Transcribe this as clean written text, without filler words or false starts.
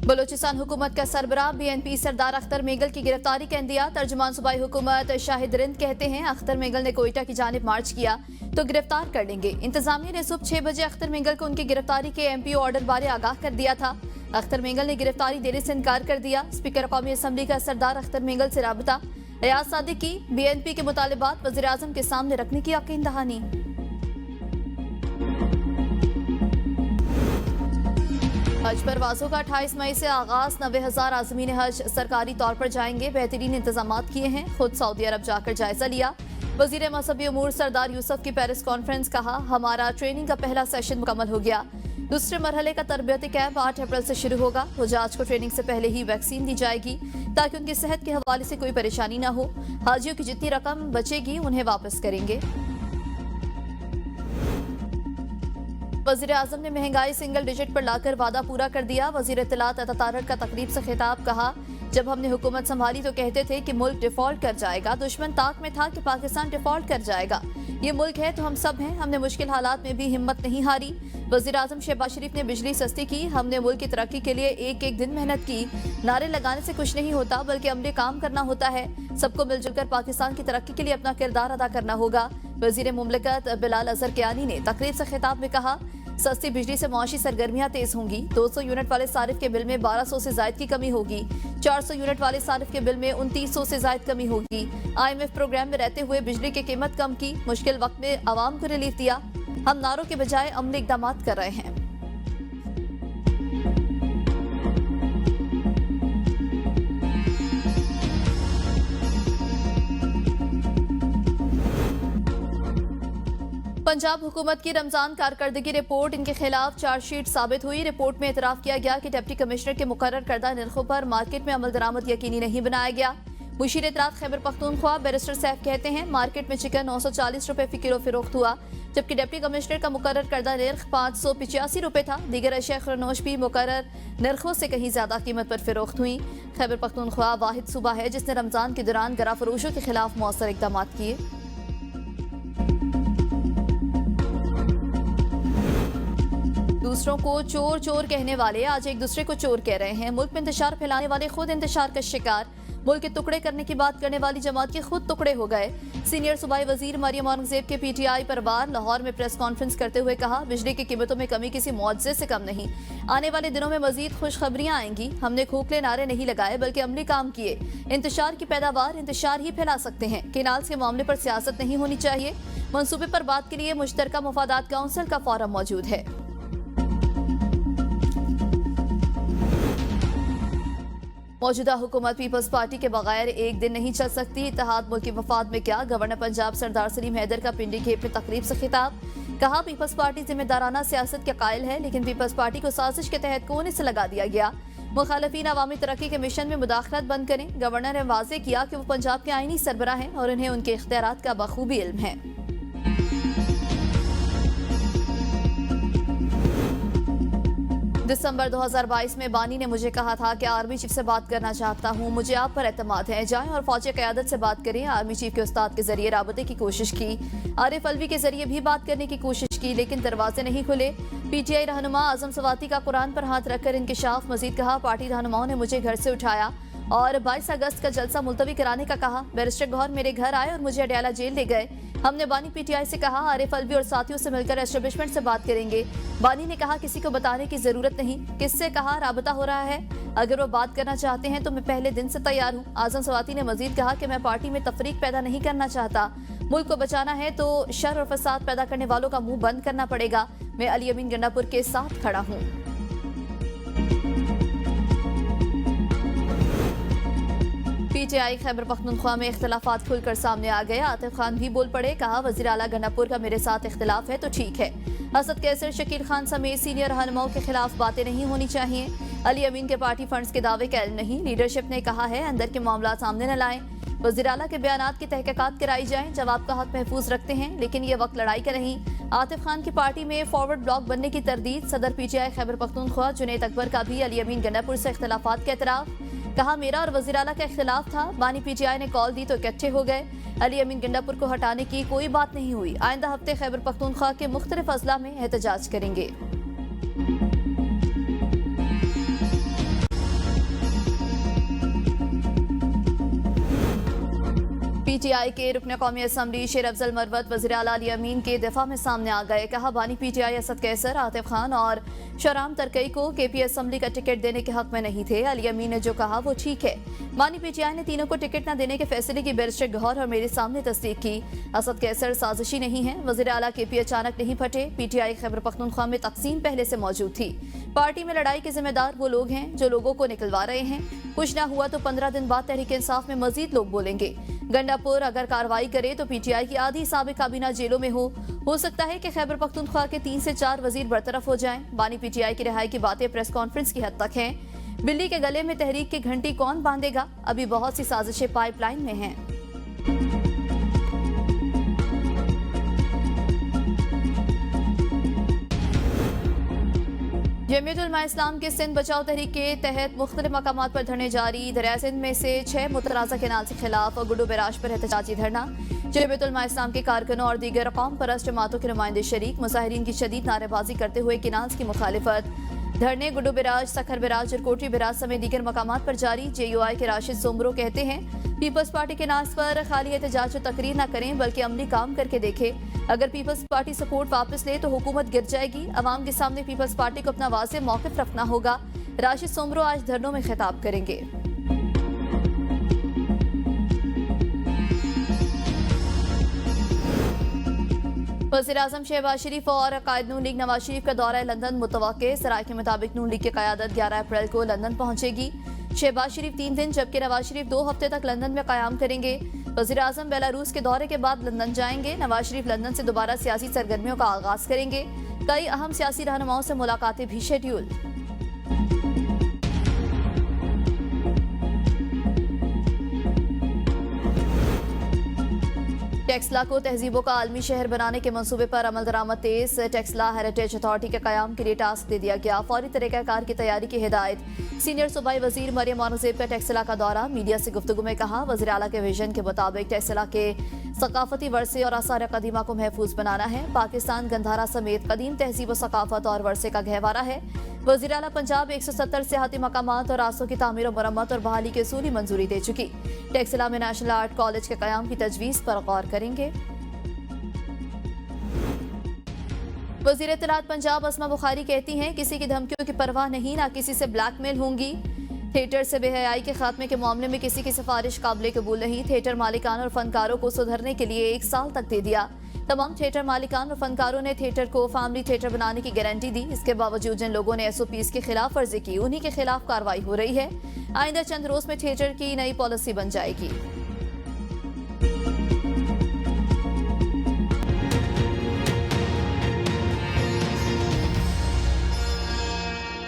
बलूचिस्तान हुकूमत का सरबराह BNP सरदार अख्तर मेगल की गिरफ्तारी का इंदिया। तर्जुमान सूबाई हुकूमत शाहिद रिंद कहते हैं अख्तर मेगल ने कोयटा की जानिब मार्च किया तो गिरफ्तार कर लेंगे। इंतजामिया ने सुबह 6 बजे अख्तर मेगल को उनकी गिरफ्तारी के MPO ऑर्डर बारे आगाह कर दिया था। अख्तर मेगल ने गिरफ्तारी देने से इनकार कर दिया। स्पीकर कौमी असम्बली का सरदार अख्तर मेगल से राबता। रियाज सादिक की BNP के मुतालिबात वज़ीर आज़म के सामने रखने की यकीन दहानी। हज परवाजों का 28 मई से आगाज। 90,000 आज़मीन हज सरकारी तौर पर जाएंगे। बेहतरीन इंतजाम किए हैं। खुद सऊदी अरब जाकर जायजा लिया। वजीर मजहबी उमूर सरदार यूसुफ की पेरिस कॉन्फ्रेंस। कहा हमारा ट्रेनिंग का पहला सेशन मुकम्मल हो गया। दूसरे मरहले का तरबियती कैंप 8 अप्रैल से शुरू होगा। हुजाज को ट्रेनिंग से पहले ही वैक्सीन दी जाएगी ताकि उनकी सेहत के हवाले से कोई परेशानी न हो। हाजियों की जितनी रकम बचेगी उन्हें वापस करेंगे। वज़ीर आज़म ने महंगाई सिंगल डिजिट पर लाकर वादा पूरा कर दिया। वज़ीर इत्तलात अता तारड़ का तकरीब से खिताब। कहा जब हमने हुकूमत संभाली तो कहते थे कि मुल्क डिफॉल्ट कर जाएगा। दुश्मन ताक में था कि पाकिस्तान डिफॉल्ट कर जाएगा। ये मुल्क है तो हम सब हैं। हमने मुश्किल हालात में भी हिम्मत नहीं हारी। वज़ीर आज़म शहबाज शरीफ ने बिजली सस्ती की। हमने मुल्क की तरक्की के लिए एक एक दिन मेहनत की। नारे लगाने से कुछ नहीं होता बल्कि अमली काम करना होता है। सबको मिलजुल कर पाकिस्तान की तरक्की के लिए अपना किरदार अदा करना होगा। वज़ीर मुमलिकत बिलाल अजहर कियानी ने तकरीब से खिताब में कहा सस्ती बिजली से मुआशी सरगर्मियां तेज होंगी। 200 यूनिट वाले सारिफ के बिल में 1200 से जायद की कमी होगी। 400 यूनिट वाले सारिफ के बिल में 2900 से जायद कमी होगी। IMF प्रोग्राम में रहते हुए बिजली की कीमत कम की। मुश्किल वक्त में आवाम को रिलीफ दिया। हम नारों के बजाय अमली इकदाम कर रहे हैं। पंजाब हुकूमत की रमजान कारकर्दगी रिपोर्ट। इनके खिलाफ चार्जशीट साबित हुई। रिपोर्ट में इतराफ किया गया कि डिप्टी कमिश्नर के मुकर्रर करदा निर्खों पर मार्केट में अमल दरामद यकीनी नहीं बनाया गया। मुशीर इत्तलात खैबर पख्तूनख्वा बैरिस्टर सैफ कहते हैं मार्केट में चिकन 940 रुपए फी किलो फरोख्त हुआ जबकि डिप्टी कमिश्नर का मुकर्रर करदा निर्ख 585 रुपए था। दीगर अशिया खरनोश भी मुकर्रर निर्खों से कहीं ज्यादा कीमत पर फरोख्त हुई। खैबर पख्तूनख्वा वाहिद सूबा है जिसने रमजान के दौरान गरा फरोशों के खिलाफ मौसर इकदाम किए। दूसरों को चोर चोर कहने वाले आज एक दूसरे को चोर कह रहे हैं। मुल्क में इंतशार फैलाने वाले खुद इंतशार का शिकार। मुल्क के टुकड़े करने की बात करने वाली जमात के खुद टुकड़े हो गए। सीनियर सूबाई वजीर मरियम औरंगजेब के PTI पर वार। लाहौर में प्रेस कॉन्फ्रेंस करते हुए कहा बिजली की कीमतों में कमी किसी मुआवजे से कम नहीं। आने वाले दिनों में मजीद खुशखबरियां आएंगी। हमने खोखले नारे नहीं लगाए बल्कि अमली काम किए। इंतशार की पैदावार इंतशार ही फैला सकते हैं। केनाल्स के मामले पर सियासत नहीं होनी चाहिए। मनसूबे पर बात के लिए मुश्तरका मुफादात काउंसिल का फोरम मौजूद है। मौजूदा हुकूमत पीपल्स पार्टी के बगैर एक दिन नहीं चल सकती। इत्तेहाद मुल्क के मफाद में क्या। गवर्नर पंजाब सरदार सलीम हैदर का पिंडी खेप में तकरीब से खिताब। कहा पीपल्स पार्टी जिम्मेदाराना सियासत के कायल है लेकिन पीपल्स पार्टी को साजिश के तहत कोने से लगा दिया गया। मुखालफीन अवामी तरक्की के मिशन में मुदाखलत बंद करें। गवर्नर ने वाज़ेह किया कि वो पंजाब के आईनी सरबराह हैं और उन्हें उनके इख्तियारात का बखूबी इल्म है। दिसंबर 2022 में बानी ने मुझे कहा था कि आर्मी चीफ से बात करना चाहता हूं। मुझे आप पर एतमाद है। जाएं और फौजी क़यादत से बात करें। आर्मी चीफ के उस्ताद के जरिए राबते की कोशिश की। आरिफ अलवी के जरिए भी बात करने की कोशिश की लेकिन दरवाजे नहीं खुले। PTI रहनुमा आजम सवाती का कुरान पर हाथ रखकर इंकिशाफ। मजीद कहा पार्टी रहनुमाओं ने मुझे घर से उठाया और 22 अगस्त का जलसा मुलतवी कराने का कहा। बैरिस्टर गौहर मेरे घर आए और मुझे अडयाला जेल ले गए। हमने बानी PTI से कहा आरिफ अलवी और साथियों से मिलकर एस्टेब्लिशमेंट से बात करेंगे। बानी ने कहा किसी को बताने की जरूरत नहीं। किससे कहा राबता हो रहा है। अगर वो बात करना चाहते हैं तो मैं पहले दिन से तैयार हूँ। आजम सवाती ने मजीद कहा कि मैं पार्टी में तफरीक पैदा नहीं करना चाहता। मुल्क को बचाना है तो शर और फसाद पैदा करने वालों का मुंह बंद करना पड़ेगा। मैं अली अमीन गंडापुर के साथ खड़ा हूँ। PTI खैबर पख्तूनख्वा में इख्तिलाफात खुलकर सामने आ गए। आतिफ खान भी बोल पड़े। कहा वजीर आला गंडापुर का मेरे साथ इख्तिलाफ है तो ठीक है। असद कैसर शकील खान समेत सीनियर रहनुमाओं के खिलाफ बातें नहीं होनी चाहिए। अली अमीन के पार्टी फंड्स के दावे का इल्म नहीं। लीडरशिप ने कहा है अंदर के मामला सामने न लाएं। वजीर आला के बयानात की तहकीकात कराई जाए। जवाब का हक महफूज रखते हैं लेकिन ये वक्त लड़ाई का नहीं। आतिफ खान की पार्टी में फॉरवर्ड ब्लॉक बनने की तरदीद। सदर PTI खैबर पख्तूनख्वा जुनैद अकबर का भी अली अमीन गंडापुर से इख्तिलाफात का एतराफ। कहा मेरा और वज़ीर आला का इख्तिलाफ था। बानी PTI ने कॉल दी तो इकट्ठे हो गए। अली अमीन गंडापुर को हटाने की कोई बात नहीं हुई। आइंदा हफ्ते खैबर पख्तूनख्वा के मुख्तलिफ अजला में एहतजाज करेंगे। पीटीआई के रुकन कौमी असम्बली शेर अफजल मरवत वज़ीर आला अली अमीन के दिफा में सामने आ गए। कहा, बानी पीटीआई असद कैसर, आतिफ खान और शराम तरकई को केपी असम्बली का टिकट देने के हक में नहीं थे। अली अमीन ने जो कहा वो ठीक है। बानी पीटीआई ने तीनों को टिकट न देने के फैसले की बैरिस्टर गौहर और मेरे सामने तस्दीक की। असद कैसर साजिशी नहीं है। वज़ीर आला केपी अचानक नहीं फटे। पीटीआई खैबर पख्तूनख्वा में तकसीम पहले से मौजूद थी। पार्टी में लड़ाई के जिम्मेदार वो लोग हैं जो लोगों को निकलवा रहे हैं। कुछ ना हुआ तो 15 दिन बाद तहरीक इंसाफ में मजीद लोग बोलेंगे। गंडापुर अगर कार्रवाई करे तो पीटीआई की आधी साबिक काबीना जेलों में हो सकता है कि खैबर पख्तूनख्वा के 3 से 4 वजीर बरतरफ हो जाएं। बानी पीटीआई की रिहाई की बातें प्रेस कॉन्फ्रेंस की हद तक हैं। बिल्ली के गले में तहरीक की घंटी कौन बांधेगा? अभी बहुत सी साजिशें पाइपलाइन में हैं। जमीयत उलमा इस्लाम के सिंध बचाओ तहरीक के तहत मुख्तलिफ मकामात पर धरने जारी। दरिया सिंध में से 6 मुतराजा केनाल के खिलाफ और गुड्डू बैराज पर एहतजाजी धरना। जमीयत उलमा इस्लाम के कारकुनों और दीगर कौम परस्त जमातों के नुमाइंदे शरीक। मुजाहिरीन की शदीद नारेबाजी करते हुए केनाल्स की मुखालिफत। धरने गुड्डू बैराज, सखर बैराज और कोटरी बैराज समेत दीगर मकामात पर जारी। JUI के राशिद सोमरो कहते हैं, पीपल्स पार्टी के नाज पर खाली एहतजाज और तकरीर न करें बल्कि अमली काम करके देखें। अगर पीपल्स पार्टी सपोर्ट वापस ले तो हुकूमत गिर जाएगी। अवाम के सामने पीपल्स पार्टी को अपना वाज़ेह मौक़िफ़ रखना होगा। राशिद सोमरो आज धरनों में खिताब करेंगे। वज़ीर-ए-आज़म शहबाज शरीफ और कायद नून लीग नवाज शरीफ का दौरा लंदन मुतवक्के। सराय के मुताबिक नून लीग की क़यादत 11 अप्रैल को लंदन पहुंचेगी। शहबाज शरीफ 3 दिन जबकि नवाज शरीफ 2 हफ्ते तक लंदन में क़याम करेंगे। वज़ीर-ए-आज़म बेलारूस के दौरे के बाद लंदन जाएंगे। नवाज शरीफ लंदन से दोबारा सियासी सरगर्मियों का आगाज करेंगे। कई अहम सियासी रहनुमाओं से मुलाकातें भी शेड्यूल। टेक्सला को तहजीबों का आलमी शहर बनाने के मंसूबे पर अमल दरामद तेज। टेक्सला हेरिटेज अथॉरिटी के कयाम के लिए टास्क दे दिया गया। फौरी तरीक़ाकार की तैयारी की हिदायत। सीनियर सूबाई वजीर मरियम औरंगजेब का टेक्सला का दौरा। मीडिया से गुफ्तगू में कहा, वज़ीर आला के विजन के मुताबिक टेक्सला के सकाफती वर्से और आसार कदीमा को महफूज बनाना है। पाकिस्तान गंधारा समेत कदीम तहजीब व सकाफत और वर्से का गहवारा है। वज़ीर आला पंजाब 170 सियाहती मकामात और रास्तों की तामीर और मरम्मत और बहाली की असूली मंजूरी दे चुकी। टेक्सला में नेशनल आर्ट कॉलेज के कयाम की तजवीज़ पर गौर करेंगे। वज़ीर इत्तलात पंजाब अस्मा बुखारी कहती हैं, किसी की धमकियों की परवाह नहीं, ना किसी से ब्लैकमेल होंगी। थिएटर से बेहयाई के खात्मे के मामले में किसी की सिफारिश काबिल कबूल नहीं। थिएटर मालिकान और फनकारों को सुधरने के लिए 1 साल तक दे दिया। तमाम थिएटर मालिकान और फनकारों ने थिएटर को फैमिली थिएटर बनाने की गारंटी दी। इसके बावजूद जिन लोगों ने SOPs की खिलाफ वर्जी की उन्हीं के खिलाफ कार्रवाई हो रही है। आइंदा चंद रोज में थिएटर की नई पॉलिसी बन जाएगी।